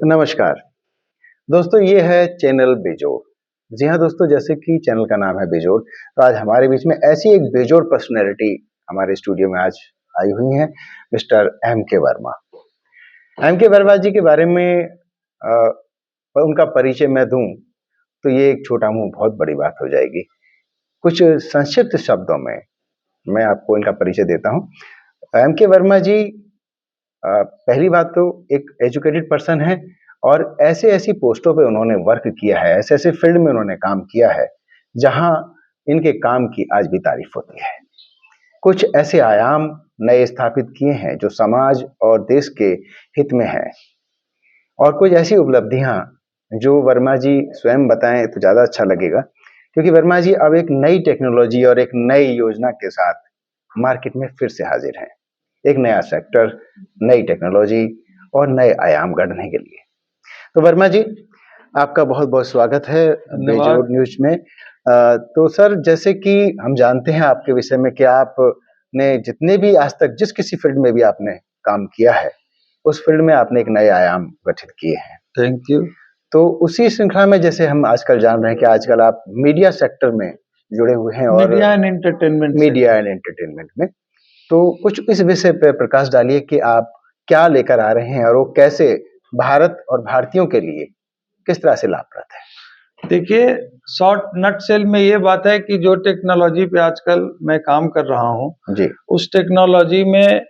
नमस्कार दोस्तों, ये है चैनल बेजोड़। जी हाँ दोस्तों, जैसे कि चैनल का नाम है बेजोड़, तो आज हमारे बीच में ऐसी एक बेजोड़ पर्सनैलिटी हमारे स्टूडियो में आज आई हुई हैं, mister M.K. Verma. M.K. Verma जी के बारे में उनका परिचय मैं दूं तो ये एक छोटा मुंह बहुत बड़ी बात हो जाएगी। कुछ संक्षिप्त शब्दों में मैं आपको इनका परिचय देता हूं। M.K. वर्मा जी पहली बात तो एक एजुकेटेड पर्सन है और ऐसी पोस्टों पे उन्होंने वर्क किया है, ऐसे फील्ड में उन्होंने काम किया है जहां इनके काम की आज भी तारीफ होती है। कुछ ऐसे आयाम नए स्थापित किए हैं जो समाज और देश के हित में है, और कुछ ऐसी उपलब्धियां जो वर्मा जी स्वयं बताएं तो ज्यादा अच्छा लगेगा, क्योंकि वर्मा जी अब एक नई टेक्नोलॉजी और एक नई योजना के साथ मार्केट में फिर से हाजिर हैं। एक नया सेक्टर, नई टेक्नोलॉजी और नए आयाम गढ़ने के लिए। तो वर्मा जी, आपका बहुत बहुत स्वागत है बेजोड़ न्यूज में। तो सर, जैसे कि हम जानते हैं आपके विषय में कि आपने जितने भी आज तक जिस किसी फील्ड में भी आपने काम किया है, उस फील्ड में आपने एक नए आयाम गठित किए हैं। Thank you. तो उसी श्रृंखला में जैसे हम आजकल जान रहे हैं कि आजकल आप मीडिया सेक्टर में जुड़े हुए हैं और मीडिया एंड एंटरटेनमेंट में, तो कुछ इस विषय पर प्रकाश डालिए कि आप क्या लेकर आ रहे हैं और वो कैसे भारत और भारतीयों के लिए किस तरह से लाभप्रद है। देखिए, शॉर्ट नटशेल में ये बात है कि जो टेक्नोलॉजी पे आजकल मैं काम कर रहा हूँ जी, उस टेक्नोलॉजी में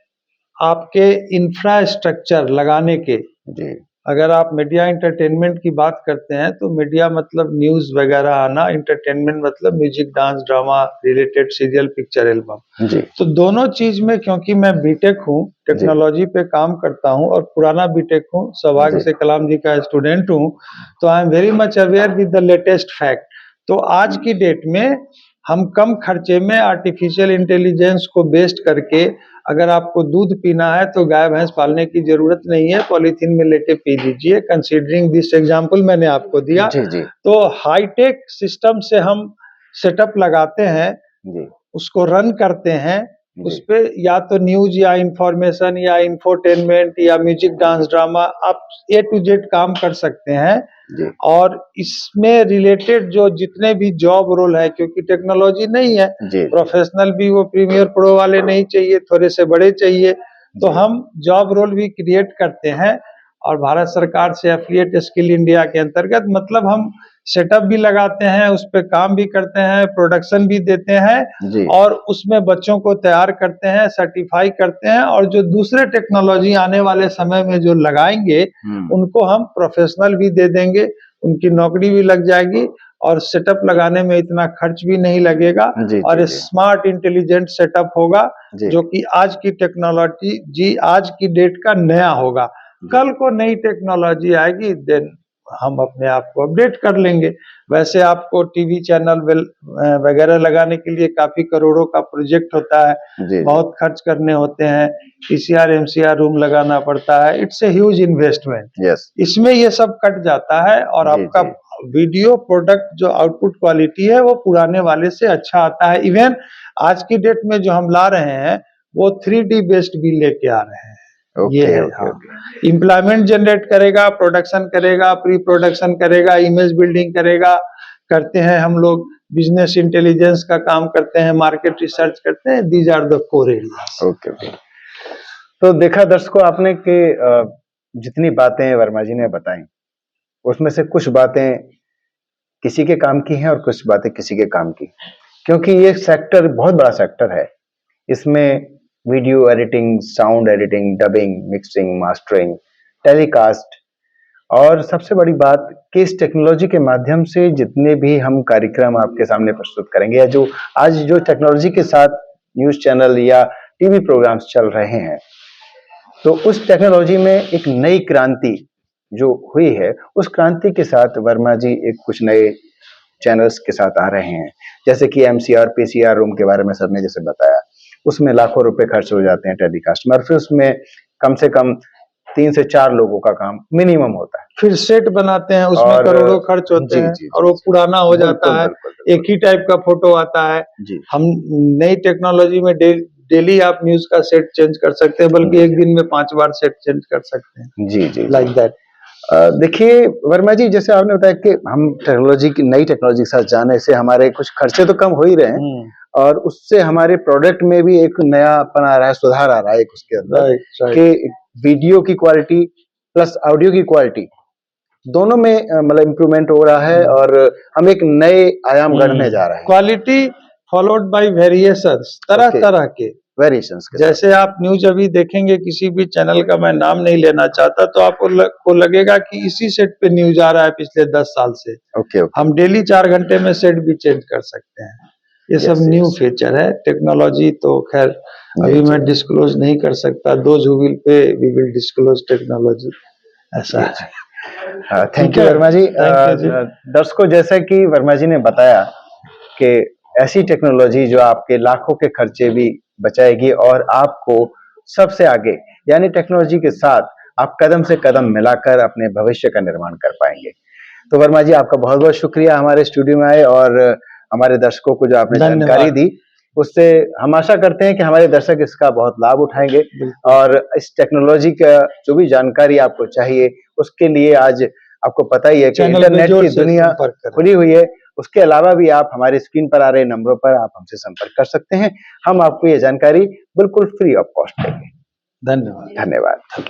आपके इंफ्रास्ट्रक्चर लगाने के, जी, अगर आप मीडिया एंटरटेनमेंट की बात करते हैं तो मीडिया मतलब न्यूज़ वगैरह आना, एंटरटेनमेंट मतलब music, dance, drama related serial, picture, album. जी, तो दोनों चीज में, क्योंकि मैं बीटेक हूँ, टेक्नोलॉजी पे काम करता हूँ और पुराना बीटेक हूँ, सौभाग्य से कलाम जी का स्टूडेंट हूँ, तो I am very much aware with the latest fact. तो आज की डेट में हम कम खर्चे में आर्टिफिशियल इंटेलिजेंस को बेस्ड करके, अगर आपको दूध पीना है तो गाय भैंस पालने की जरूरत नहीं है, पॉलीथीन में लेके पी लीजिए। कंसीडरिंग दिस एग्जांपल मैंने आपको दिया। जी, जी, तो हाईटेक सिस्टम से हम सेटअप लगाते हैं, जी, उसको रन करते हैं, उस पे या तो न्यूज या इंफॉर्मेशन या इंफोटेनमेंट या म्यूजिक, डांस, ड्रामा, आप A to Z काम कर सकते हैं। जी, और इसमें रिलेटेड जो जितने भी जॉब रोल है, क्योंकि टेक्नोलॉजी नहीं है, जी, प्रोफेशनल भी वो प्रीमियर प्रो वाले नहीं चाहिए, थोड़े से बड़े चाहिए, तो हम जॉब रोल भी क्रिएट करते हैं। और भारत सरकार से एफिलिएट स्किल इंडिया के अंतर्गत, मतलब हम सेटअप भी लगाते हैं, उस पे काम भी करते हैं, प्रोडक्शन भी देते हैं जी, और उसमें बच्चों को तैयार करते हैं, सर्टिफाई करते हैं, और जो दूसरे टेक्नोलॉजी आने वाले समय में जो लगाएंगे उनको हम प्रोफेशनल भी दे देंगे, उनकी नौकरी भी लग जाएगी और सेटअप लगाने में इतना खर्च भी नहीं लगेगा। जी, और जी, स्मार्ट इंटेलिजेंट सेटअप होगा जी, जो कि आज की टेक्नोलॉजी जी आज की डेट का नया होगा। कल को नई टेक्नोलॉजी आएगी, देन हम अपने आप को अपडेट कर लेंगे। वैसे आपको टीवी चैनल वगैरह लगाने के लिए काफी करोड़ों का प्रोजेक्ट होता है, जी, बहुत खर्च करने होते हैं, पीसीआर एमसीआर रूम लगाना पड़ता है, it's a huge investment. Yes, इसमें ये सब कट जाता है और जी, आपका जी, वीडियो प्रोडक्ट जो आउटपुट क्वालिटी है वो पुराने वाले से अच्छा आता है। इवन आज की डेट में जो हम ला रहे हैं वो 3D बेस्ड भी लेके आ रहे हैं। ये ओके, है, ओके, हाँ, ओके, इम्प्लॉयमेंट जनरेट करेगा, प्रोडक्शन करेगा, प्री प्रोडक्शन करेगा, इमेज बिल्डिंग करेगा, करते हैं हम लोग, बिजनेस इंटेलिजेंस का काम करते हैं, मार्केट रिसर्च करते हैं। These are the core areas. Okay, okay. तो देखा दर्शकों आपने कि जितनी बातें वर्मा जी ने बताई, उसमें से कुछ बातें किसी के काम की हैं और कुछ बातें किसी के काम की, क्योंकि ये सेक्टर बहुत बड़ा सेक्टर है। इसमें video editing, sound editing, dubbing, mixing, mastering, telecast, और सबसे बड़ी बात कि इस टेक्नोलॉजी के माध्यम से जितने भी हम कार्यक्रम आपके सामने प्रस्तुत करेंगे, या जो आज जो टेक्नोलॉजी के साथ न्यूज चैनल या टीवी प्रोग्राम्स चल रहे हैं, तो उस टेक्नोलॉजी में एक नई क्रांति जो हुई है, उस क्रांति के साथ वर्मा जी एक कुछ नए चैनल्स के साथ आ रहे हैं। जैसे कि एमसीआर, पीसीआर रूम के बारे में सर ने जैसे बताया, उसमें लाखों रुपए खर्च हो जाते हैं टेलीकास्ट में, और फिर उसमें कम से कम 3 से 4 लोगों का काम मिनिमम होता है। फिर सेट बनाते हैं, उसमें करोड़ों खर्च होते हैं और वो पुराना हो जाता है, एक ही टाइप का फोटो आता है। हम नई टेक्नोलॉजी में डेली आप न्यूज का सेट चेंज कर सकते हैं, बल्कि एक दिन में 5 बार सेट चेंज कर सकते हैं। जी, जी, लाइक दैट। देखिए वर्मा जी, जैसे आपने बताया कि हम नई टेक्नोलॉजी के साथ जाने से हमारे कुछ खर्चे तो कम हो ही रहे हैं और उससे हमारे प्रोडक्ट में भी एक नयापन आ रहा है, सुधार आ रहा है एक उसके अंदर कि वीडियो की क्वालिटी प्लस ऑडियो की क्वालिटी दोनों में मतलब इम्प्रूवमेंट हो रहा है और हम एक नए आयाम गढ़ने जा रहे हैं। क्वालिटी फॉलोड बाय वेरिएशंस, तरह तरह के वेरिएशंस के जैसे आप न्यूज अभी देखेंगे किसी भी चैनल का, मैं नाम नहीं लेना चाहता, तो आपको लगेगा कि इसी सेट पे न्यूज आ रहा है पिछले 10 साल से। हम डेली 4 घंटे में सेट भी चेंज कर सकते हैं। ये सब न्यू फीचर है टेक्नोलॉजी। तो खैर अभी मैं डिस्क्लोज नहीं कर सकता, those who will pay we will disclose technology, ऐसा है। Thank you Verma ji. दर्शकों, जैसा कि वर्मा जी ने बताया कि ऐसी टेक्नोलॉजी जो आपके लाखों के खर्चे भी बचाएगी और आपको सबसे आगे यानी टेक्नोलॉजी के साथ आप कदम से कदम मिलाकर अपने भविष्य का निर्माण कर पाएंगे। तो वर्मा जी, आपका बहुत बहुत शुक्रिया हमारे स्टूडियो में आए और हमारे दर्शकों को जो आपने जानकारी दी, उससे हम आशा करते हैं कि हमारे दर्शक इसका बहुत लाभ उठाएंगे और इस टेक्नोलॉजी का जो भी जानकारी आपको चाहिए उसके लिए आज आपको पता ही है कि इंटरनेट की दुनिया खुली हुई है। उसके अलावा भी आप हमारे स्क्रीन पर आ रहे नंबरों पर आप हमसे संपर्क कर सकते हैं। हम आपको ये जानकारी बिल्कुल फ्री ऑफ कॉस्ट देंगे। धन्यवाद। धन्यवाद।